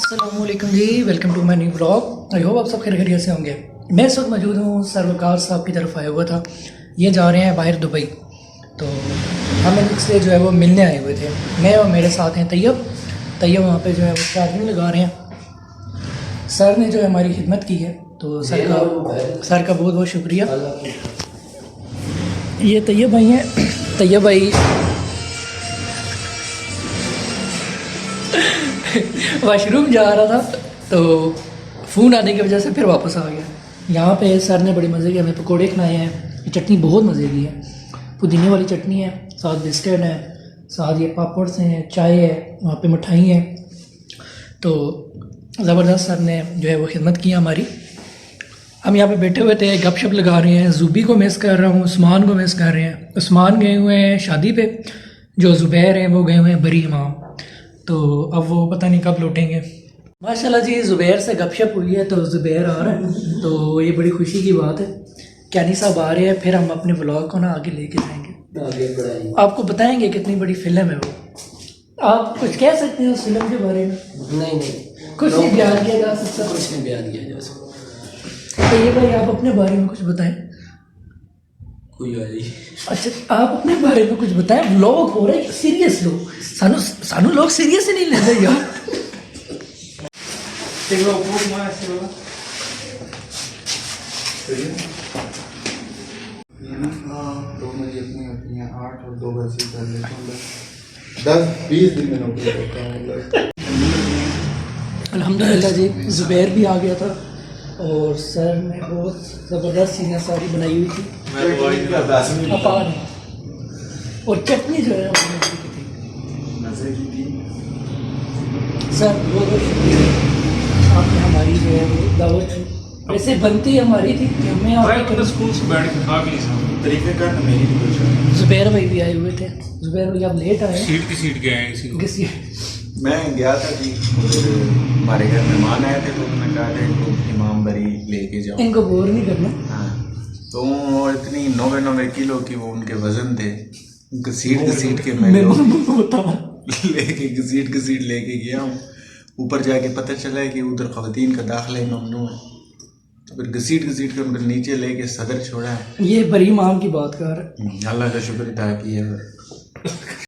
अस्सलामुअलैकुम जी, welcome to my new blog. I hope आप सब खैरियत से होंगे। मैं इस वक्त मौजूद हूँ सरवकार साहब की तरफ आया हुआ था। ये जा रहे हैं बाहर दुबई, तो हम इनसे जो है वो मिलने आए हुए थे। मैं और मेरे साथ हैं तैयब वहाँ पे जो है वो चार्जिंग लगा रहे हैं। सर ने जो है हमारी खिदमत की है, तो सर का बहुत बहुत शुक्रिया। ये तैयब भाई हैं। तैयब भाई वॉशरूम जा रहा था तो फ़ोन आने की वजह से फिर वापस आ गया। यहाँ पे सर ने बड़े मज़े के हमें पकोड़े खिलाए हैं। ये चटनी बहुत मज़े की है, पुदीने वाली चटनी है, साथ बिस्किट है, साथ ये पापड़ से हैं, चाय है, वहाँ पे मिठाई है। तो ज़बरदस्त सर ने जो है वो खिदमत की हमारी। हम यहाँ पे बैठे हुए थे, गपशप लगा रहे हैं। ज़ुबी को मिस कर रहा हूँ, उस्मान को मिस कर रहे हैं। उस्मान गए हुए हैं शादी पे, जो ज़ुबैर हैं वो गए हुए हैं बरी इमाम। तो अब वो पता नहीं कब लौटेंगे। माशाल्लाह जी, ज़ुबैर से गपशप हुई है तो ज़ुबैर आ रहा है, तो ये बड़ी खुशी की बात है। कैनी साहब आ रहे हैं, फिर हम अपने व्लॉग को ना आगे लेके जाएंगे, आपको बताएंगे कितनी बड़ी फिल्म है वो। आप कुछ कह सकते हैं उस फिल्म के बारे में? नहीं, कुछ नहीं बयान किया जा सकता। कुछ नहीं बयान किया जा सकता। तो ये भाई, आप अपने बारे में कुछ बताएं। कोई बात नहीं। अच्छा, आप अपने बारे में कुछ बताएं। व्लॉग हो रहा है, सीरियस लो। सानू लोग सीरियस ही नहीं लेते यार। दो मेरी अपनी होती हैं 8 और 2 वैसे कर लेता हूँ। 10-20 दिन में नौकरी करता हूँ। अल्हम्दुलिल्लाह जी, ज़ुबैर भी आ गया था और सर ने बहुत ज़बरदस्त सीना सारी बनाई हुई थी। अपार है। और चटनी जो है वो मज़े की थी। मज़े की थी। सर बहुत बहुत शुक्रिया, आपने हमारी जो है वो दावत वैसे बनती हमारी थी कि हमें आपके स्कूल से बैठ के खा भी नहीं सकते। तरीके का ना मेरी भी कुछ। ज़ुबैर भाई भी आए हुए थे। ज़ुबैर भाई आप लेट आए। सीट गए हैं इसी किसी मैं गया था जी, हमारे घर मेहमान आए थे तो उन्होंने कहा था इनको इमाम बरी लेके जाओ। इनको बोर नहीं करना। हाँ, तो इतनी 90 किलो की वो उनके वजन थे। घसीट के मैं लेके घसीट लेके गया हूँ। ऊपर जाके पता चला है कि उधर ख़वातीन का दाखिला ही ममनू है। तो फिर घसीट के उनको नीचे लेके सदर छोड़ा है। ये बरी इमाम की बात कर रहा है। अल्लाह का शुक्र अदा किया।